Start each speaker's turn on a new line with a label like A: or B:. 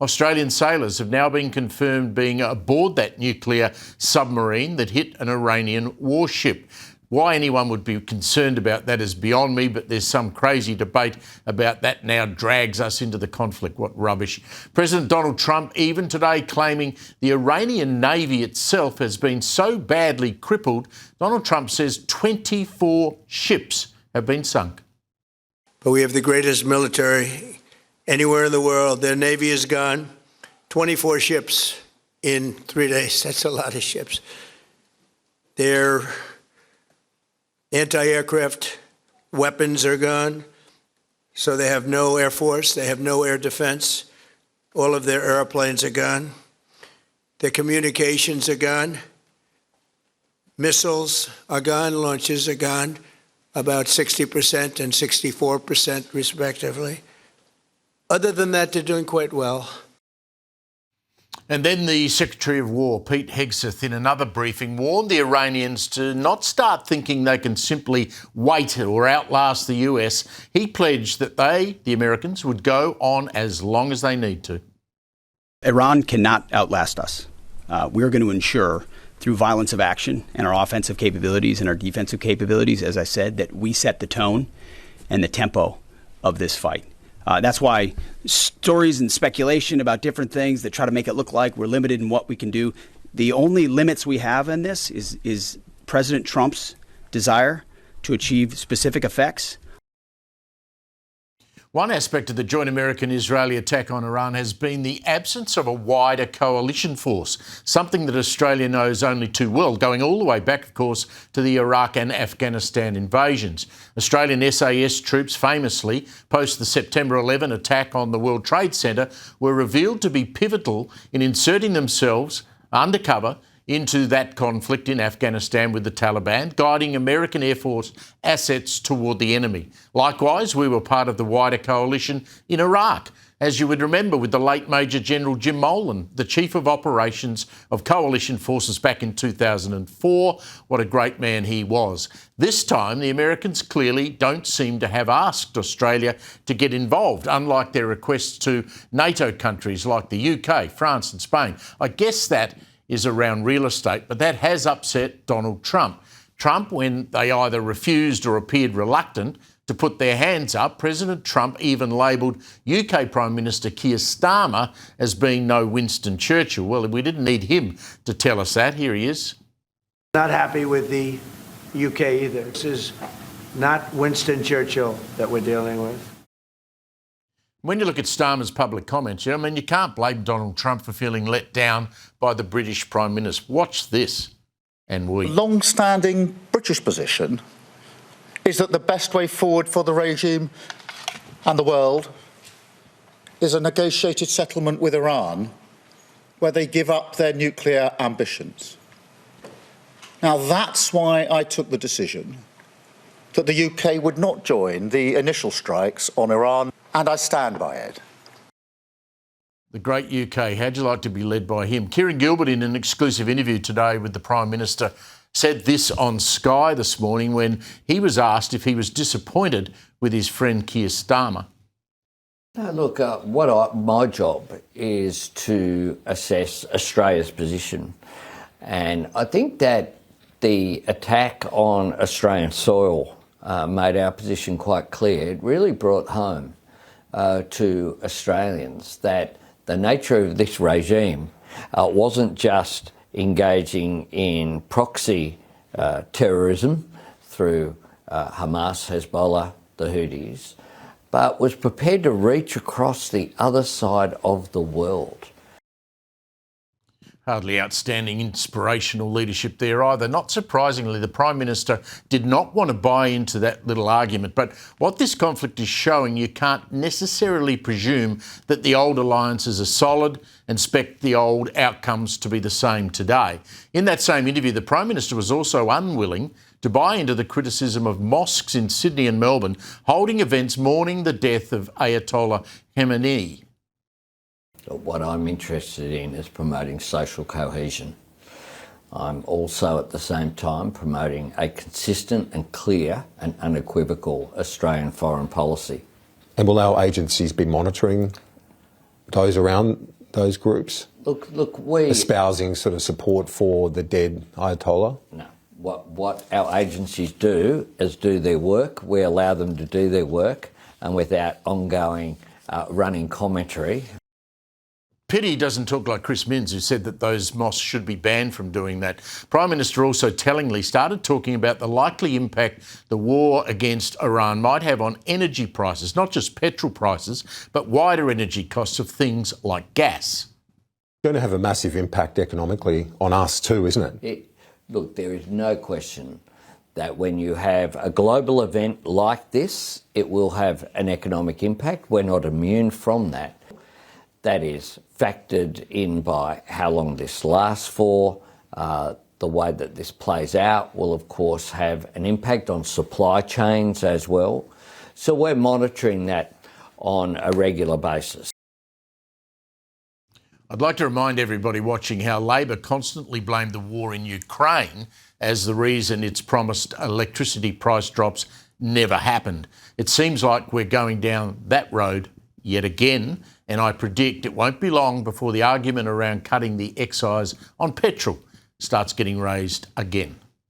A: Australian sailors have now been confirmed being aboard that nuclear submarine that hit an Iranian warship. Why anyone would be concerned about that is beyond me, but there's some crazy debate about that now drags us into the conflict. What rubbish. President Donald Trump even today claiming the Iranian Navy itself has been so badly crippled, Donald Trump says 24 ships have been sunk.
B: But we have the greatest military anywhere in the world. Their Navy is gone. 24 ships in 3 days. That's a lot of ships. Their anti-aircraft weapons are gone. So they have no air force. They have no air defense. All of their airplanes are gone. Their communications are gone. Missiles are gone. Launches are gone. About 60% and 64% respectively. Other than that, they're doing quite well.
A: And then the Secretary of War, Pete Hegseth, in another briefing, warned the Iranians to not start thinking they can simply wait or outlast the US. He pledged that they, the Americans, would go on as long as they need to.
C: Iran cannot outlast us. We're going to ensure, through violence of action and our offensive capabilities and our defensive capabilities, as I said, that we set the tone and the tempo of this fight. That's why stories and speculation about different things that try to make it look like we're limited in what we can do. The only limits we have in this is President Trump's desire to achieve specific effects.
A: One aspect of the joint American-Israeli attack on Iran has been the absence of a wider coalition force, something that Australia knows only too well, going all the way back, of course, to the Iraq and Afghanistan invasions. Australian SAS troops famously, post the September 11 attack on the World Trade Center, were revealed to be pivotal in inserting themselves undercover into that conflict in Afghanistan with the Taliban, guiding American Air Force assets toward the enemy. Likewise, we were part of the wider coalition in Iraq, as you would remember, with the late Major General Jim Molan, the Chief of Operations of Coalition Forces back in 2004. What a great man he was. This time, the Americans clearly don't seem to have asked Australia to get involved, unlike their requests to NATO countries like the UK, France and Spain. I guess that is around real estate, but that has upset Donald Trump. Trump, when they either refused or appeared reluctant to put their hands up, President Trump even labelled UK Prime Minister Keir Starmer as being no Winston Churchill. Well, we didn't need him to tell us that. Here he is.
B: Not happy with the UK either. This is not Winston Churchill that we're dealing with.
A: When you look at Starmer's public comments, I mean, you can't blame Donald Trump for feeling let down by the British Prime Minister. Watch this, and we.
D: The long-standing British position is that the best way forward for the regime and the world is a negotiated settlement with Iran where they give up their nuclear ambitions. Now, that's why I took the decision that the UK would not join the initial strikes on Iran, and I stand by it.
A: The great UK, how'd you like to be led by him? Kieran Gilbert, in an exclusive interview today with the Prime Minister, said this on Sky this morning when he was asked if he was disappointed with his friend Keir Starmer.
E: No, look, my job is to assess Australia's position. And I think that the attack on Australian soil made our position quite clear. It really brought home to Australians that the nature of this regime wasn't just engaging in proxy terrorism through Hamas, Hezbollah, the Houthis, but was prepared to reach across the other side of the world.
A: Hardly outstanding inspirational leadership there either. Not surprisingly, the Prime Minister did not want to buy into that little argument. But what this conflict is showing, you can't necessarily presume that the old alliances are solid and expect the old outcomes to be the same today. In that same interview, the Prime Minister was also unwilling to buy into the criticism of mosques in Sydney and Melbourne holding events mourning the death of Ayatollah Khamenei.
E: What I'm interested in is promoting social cohesion. I'm also at the same time promoting a consistent and clear and unequivocal Australian foreign policy.
F: And will our agencies be monitoring those around those groups
E: Look, we
F: espousing sort of support for the dead Ayatollah?
E: no. What our agencies do is do their work. We allow them to do their work, and without ongoing running commentary.
A: Pity he doesn't talk like Chris Minns, who said that those mosques should be banned from doing that. Prime Minister also tellingly started talking about the likely impact the war against Iran might have on energy prices, not just petrol prices, but wider energy costs of things like gas.
F: It's going to have a massive impact economically on us too, isn't it?
E: Look, there is no question that when you have a global event like this, it will have an economic impact. We're not immune from that. That is factored in by how long this lasts for. The way that this plays out will, of course, have an impact on supply chains as well. So we're monitoring that on a regular basis.
A: I'd like to remind everybody watching how Labor constantly blamed the war in Ukraine as the reason its promised electricity price drops never happened. It seems like we're going down that road yet again, and I predict it won't be long before the argument around cutting the excise on petrol starts getting raised again.